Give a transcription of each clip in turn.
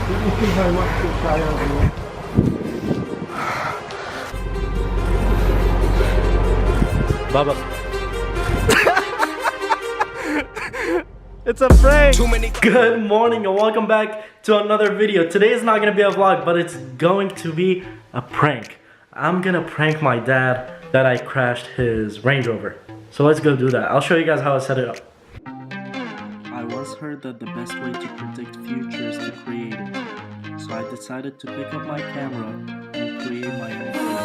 Let me see how much this tire is. Baba. It's a prank! Good morning and welcome back to another video. Today is not gonna be a vlog, but it's going to be a prank. I'm gonna prank my dad that I crashed his Range Rover. So let's go do that. I'll show you guys how I set it up. I once heard that the best way to predict future is to create it. So I decided to pick up my camera and create my own future.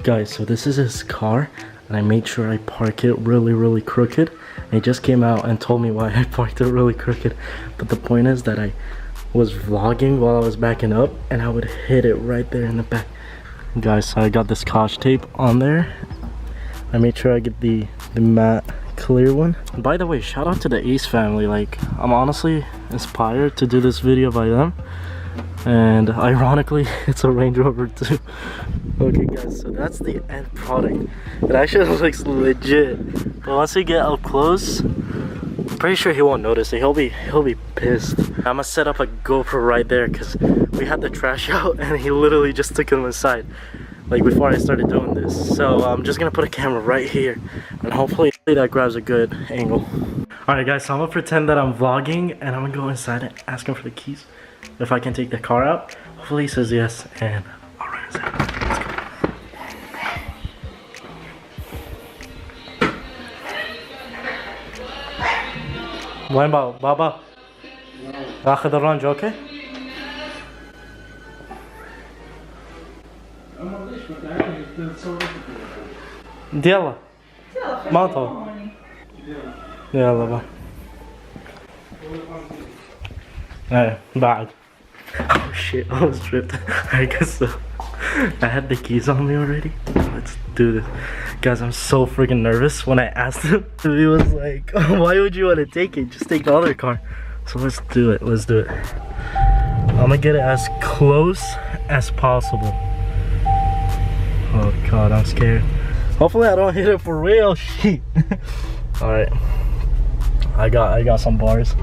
Guys, so this is his car, and I made sure I park it really crooked. And he just came out and told me why I parked it really crooked. But the point is that I was vlogging while I was backing up, and I would hit it right there in the back. Guys, so I got this Scotch tape on there. I made sure I get the matte clear one. By the way, shout out to the Ace family. Like, I'm honestly inspired to do this video by them. And ironically, it's a Range Rover too. Okay guys, so that's the end product. It actually looks legit. But once we get up close, I'm pretty sure he won't notice it. He'll be pissed. I'm gonna set up a GoPro right there because we had the trash out and he literally just took him aside. Like before I started doing this. So I'm just gonna put a camera right here and hopefully that grabs a good angle. Alright guys, so I'm gonna pretend that I'm vlogging and I'm gonna go inside and ask him for the keys. If I can take the car out. Hopefully he says yes and I'll run inside. Let's go. وين بابا؟ بابا اخذ الرانج اوكي؟ يلا ما طول يلا بقى ايه بعد. Oh shit, I almost tripped. I guess so. I had the keys on me already. Let's do this. Guys, I'm so freaking nervous. When I asked him, he was like, oh, why would you want to take it? Just take the other car. So let's do it. Let's do it. I'm gonna get it as close as possible. Oh god, I'm scared. Hopefully I don't hit it for real. Shit. Alright. I got some bars.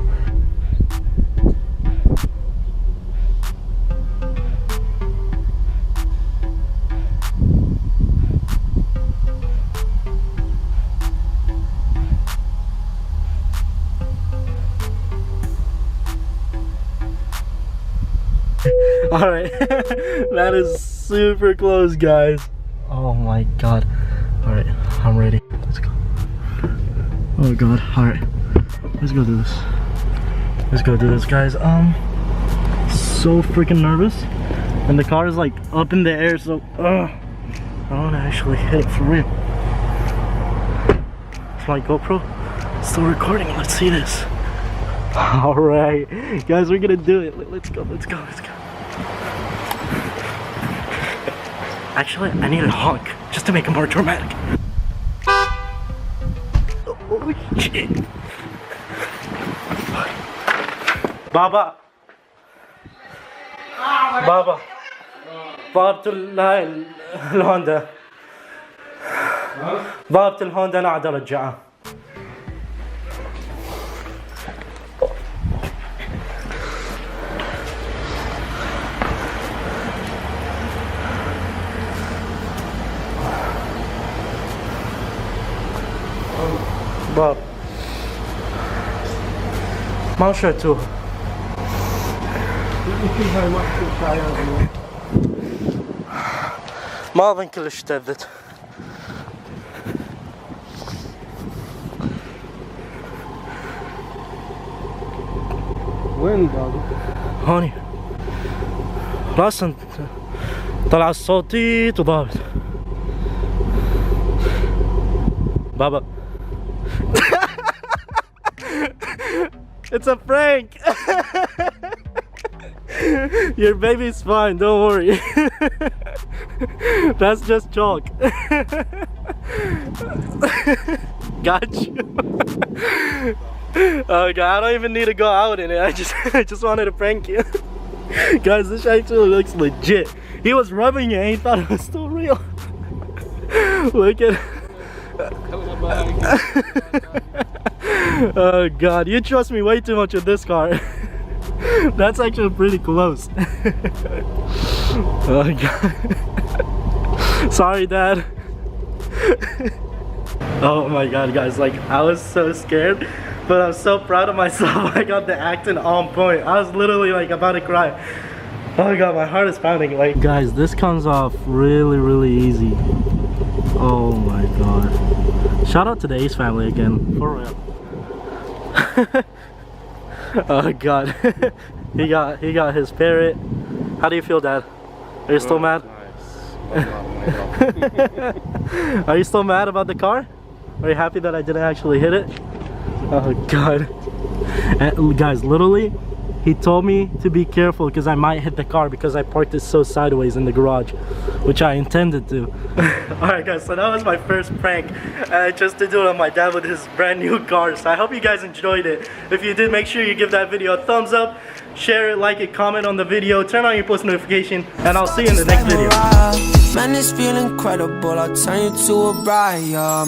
Alright, that is super close, guys. Oh my god. Alright, I'm ready. Let's go. Oh god, alright. Let's go do this. Let's go do this, guys. So freaking nervous. And the car is like up in the air, so I don't want to actually hit it for real. Is my GoPro still recording? Let's see this. Alright, guys, we're gonna do it. Let's go. Actually, I need a honk just to make it more dramatic. Oh shit. Baba. Baba. ضربت الهوندا. ضربت الهوندا انا عاد ارجعها. باب ما شفتوه. ما اظن كلش اشتدت. وين بابا؟ هوني راسا طلع الصوتي وضابط. بابا. It's a prank. Your baby's fine, don't worry. That's just chalk. Got you. Oh god, I don't even need to go out in it. I just wanted to prank you. Guys, this actually looks legit. He was rubbing it and he thought it was still real. Look at Oh god, you trust me way too much with this car. That's actually pretty close. Oh god. Sorry, Dad. Oh my god, guys, like I was so scared, but I'm so proud of myself. I got the acting on point. I was literally like about to cry. Oh my god, my heart is pounding. Like, guys, this comes off really easy. Oh my god. Shout out to the Ace family again, for real. Oh god. he got his parrot. How do you feel, Dad? Are you still mad? Are you still mad about the car? Are you happy that I didn't actually hit it? Oh god. And guys, literally, he told me to be careful because I might hit the car because I parked it so sideways in the garage, which I intended to. Alright guys, so that was my first prank, just to do it on my dad with his brand new car. So I hope you guys enjoyed it. If you did, make sure you give that video a thumbs up, share it, like it, comment on the video, turn on your post notification, and I'll see you in the next video. Man, this feel incredible. I'll turn you to a bride, yeah.